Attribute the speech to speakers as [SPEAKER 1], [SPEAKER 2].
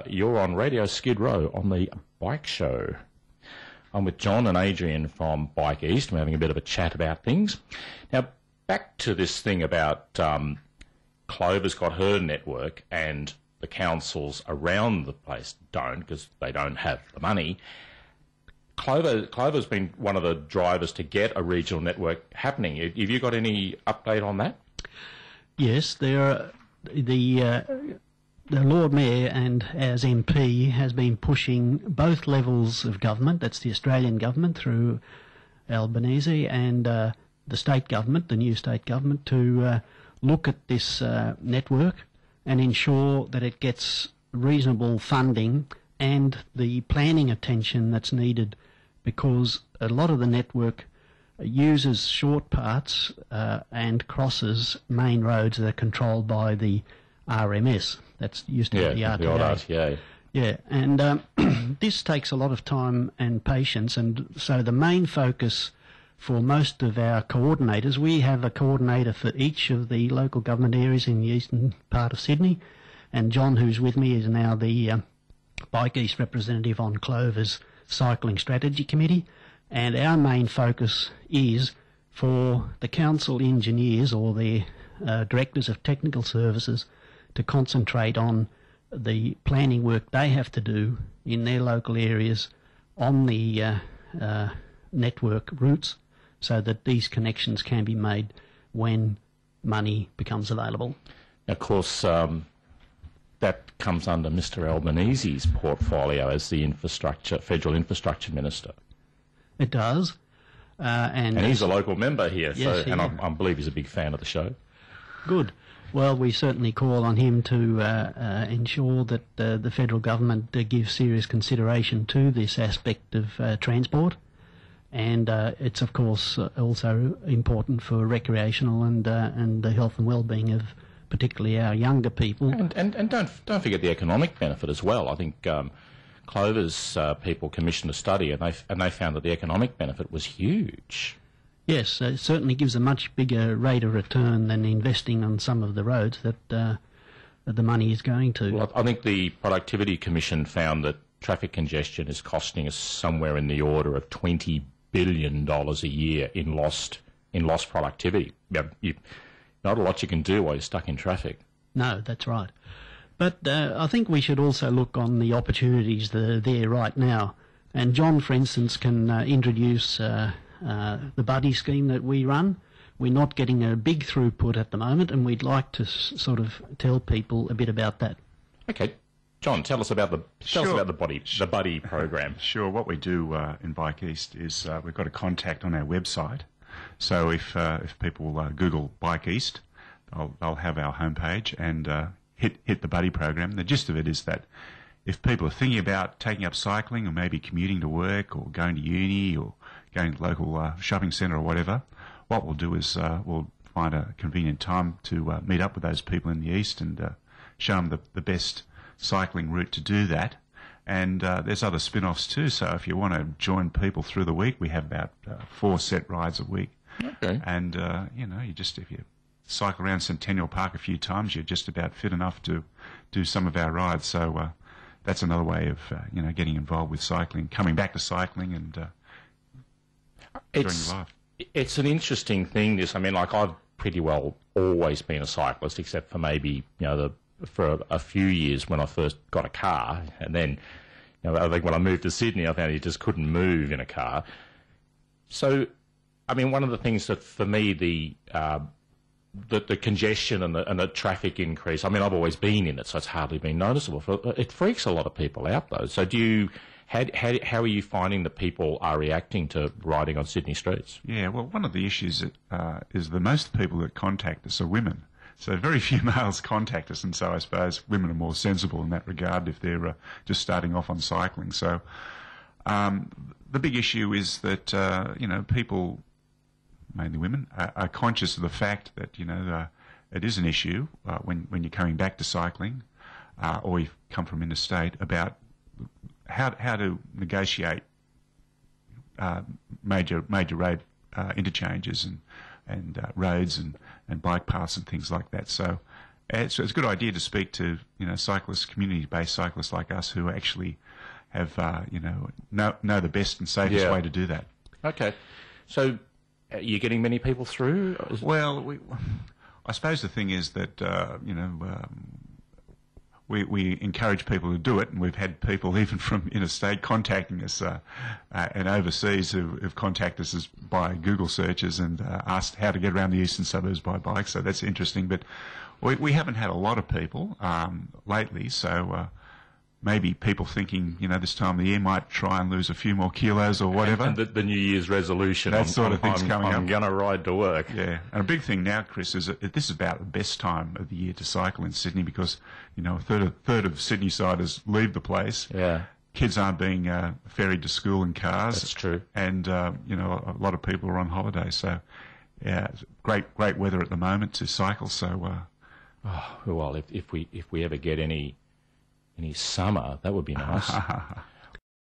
[SPEAKER 1] You're on Radio Skid Row on the Bike Show. I'm with John and Adrian from BIKEast. We're having a bit of a chat about things. Now, back to this thing about Clover's got her network and the councils around the place don't, because they don't have the money. Clover's been one of the drivers to get a regional network happening. Have you got any update on that?
[SPEAKER 2] Yes, the Lord Mayor and as MP has been pushing both levels of government, that's the Australian government through Albanese and the state government, the new state government, to look at this network and ensure that it gets reasonable funding and the planning attention that's needed, because a lot of the network uses short parts and crosses main roads that are controlled by the RMS. That's used to be the RTA.
[SPEAKER 1] The old RTA.
[SPEAKER 2] Yeah, and this takes a lot of time and patience, and so the main focus for most of our coordinators, we have a coordinator for each of the local government areas in the eastern part of Sydney, and John, who's with me, is now the BIKEast representative on Clover's Cycling Strategy Committee, and our main focus is for the council engineers or the directors of technical services to concentrate on the planning work they have to do in their local areas on the network routes, so that these connections can be made when money becomes available.
[SPEAKER 1] Of course, that comes under Mr Albanese's portfolio as the federal infrastructure minister.
[SPEAKER 2] It does. And
[SPEAKER 1] he's a local member here,
[SPEAKER 2] yes,
[SPEAKER 1] I believe he's a big fan of the show.
[SPEAKER 2] Good. Well, we certainly call on him to ensure that the federal government gives serious consideration to this aspect of transport, and it's of course also important for recreational and the health and well-being of particularly our younger people.
[SPEAKER 1] And don't forget the economic benefit as well. I think Clover's people commissioned a study, and they found that the economic benefit was huge.
[SPEAKER 2] Yes, it certainly gives a much bigger rate of return than investing on some of the roads that the money is going to.
[SPEAKER 1] Well, I think the Productivity Commission found that traffic congestion is costing us somewhere in the order of $20 billion a year in lost productivity. Not a lot you can do while you're stuck in traffic.
[SPEAKER 2] No, that's right. But I think we should also look on the opportunities that are there right now. And John, for instance, can introduce the buddy scheme that we run. We're not getting a big throughput at the moment, and we'd like to sort of tell people a bit about that.
[SPEAKER 1] Okay, John, tell us about the buddy program.
[SPEAKER 3] Sure. What we do in BIKEast is we've got a contact on our website. So if people Google BIKEast, they'll have our homepage and hit the buddy program. The gist of it is that if people are thinking about taking up cycling or maybe commuting to work or going to uni or going to the local shopping centre or whatever, what we'll do is we'll find a convenient time to meet up with those people in the east and show them the best cycling route to do that. And there's other spin-offs too, so if you want to join people through the week, we have about 4 set rides a week.
[SPEAKER 1] Okay.
[SPEAKER 3] And, if you cycle around Centennial Park a few times, you're just about fit enough to do some of our rides. So that's another way of, getting involved with cycling, coming back to cycling and enjoying your life.
[SPEAKER 1] It's an interesting thing, this. I mean, I've pretty well always been a cyclist, except for maybe, for a few years when I first got a car. And then, I think when I moved to Sydney, I found you just couldn't move in a car. So, I mean, one of the things that, for me, the congestion and the traffic increase, I mean, I've always been in it, so it's hardly been noticeable. It freaks a lot of people out, though. So how are you finding that people are reacting to riding on Sydney streets?
[SPEAKER 3] Yeah, well, one of the issues is that most people that contact us are women. So very few males contact us, and so I suppose women are more sensible in that regard if they're just starting off on cycling. So the big issue is that, people, mainly women, are conscious of the fact that, it is an issue when you're coming back to cycling or you've come from interstate about how to negotiate major road interchanges and roads and bike paths and things like that. So It's a good idea to speak to, cyclists, community-based cyclists like us who actually have, know the best and safest way to do that.
[SPEAKER 1] Okay. So, are you getting many people through?
[SPEAKER 3] Well, I suppose the thing is that, we encourage people to do it, and we've had people even from interstate contacting us and overseas who've contacted us by Google searches and asked how to get around the eastern suburbs by bike, so that's interesting. But we haven't had a lot of people lately, so maybe people thinking, this time of the year might try and lose a few more kilos or whatever.
[SPEAKER 1] And the New Year's resolution.
[SPEAKER 3] That sort of thing's coming up.
[SPEAKER 1] I'm going to ride to work.
[SPEAKER 3] Yeah, and a big thing now, Chris, is that this is about the best time of the year to cycle in Sydney because, a third of Sydney-siders leave the place.
[SPEAKER 1] Yeah.
[SPEAKER 3] Kids aren't being ferried to school in cars.
[SPEAKER 1] That's true.
[SPEAKER 3] And, a lot of people are on holiday. So, yeah, it's great weather at the moment to cycle. So,
[SPEAKER 1] well, if we ever get any summer, that would be nice.